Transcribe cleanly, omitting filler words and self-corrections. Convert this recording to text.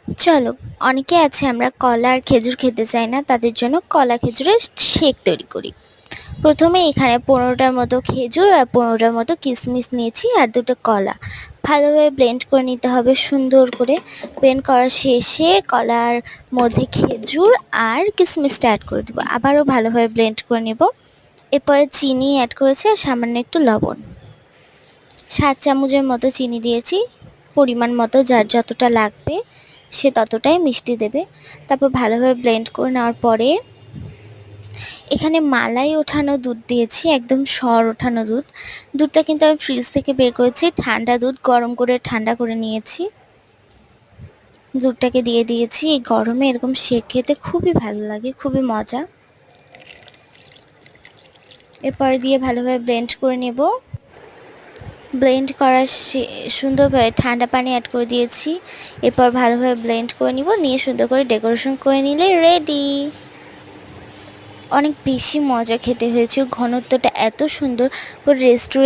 চলো, অনেকে আছে আমরা কলা আর খেজুর খেতে চাই না, তাদের জন্য কলা খেজুরের শেক তৈরি করি। প্রথমে এখানে 15টার মতো খেজুর আর 15টার মতো কিশমিশ নিয়েছি আর দুটো কলা ভালোভাবে ব্লেন্ড করে নিতে হবে। সুন্দর করে ব্লেন্ড করা শেষে কলার মধ্যে খেজুর আর কিশমিশটা অ্যাড করে দেবো, আবারও ভালোভাবে ব্লেন্ড করে নেব। এরপরে চিনি অ্যাড করেছি আর সামান্য একটু লবণ, 7 চামচের মতো চিনি দিয়েছি। পরিমাণ মতো যার যতটা লাগবে সে ততটাই মিষ্টি দেবে। তারপর ভালোভাবে ব্লেন্ড করে নেওয়ার পরে এখানে মালাই ওঠানো দুধ দিয়েছি, একদম সর ওঠানো দুধ। দুধটা কিন্তু আমি ফ্রিজ থেকে বের করেছি, ঠান্ডা দুধ গরম করে ঠান্ডা করে নিয়েছি। দুধটাকে দিয়ে দিয়েছি। এই গরমে এরকম শেক খেতে খুবই ভালো লাগে, খুবই মজা। এরপরে দিয়ে ভালোভাবে ব্লেন্ড করে নেব। ব্লেন্ড করা সুন্দরভাবে ঠান্ডা পানি অ্যাড করে দিয়েছি। এরপর ভালোভাবে ব্লেন্ড করে নিব, নিয়ে সুন্দর করে ডেকোরেশন করে নিলে রেডি। অনেক বেশি মজা খেতে হয়েছে, ঘনত্বটা এত সুন্দর। রেস্টুরেন্ট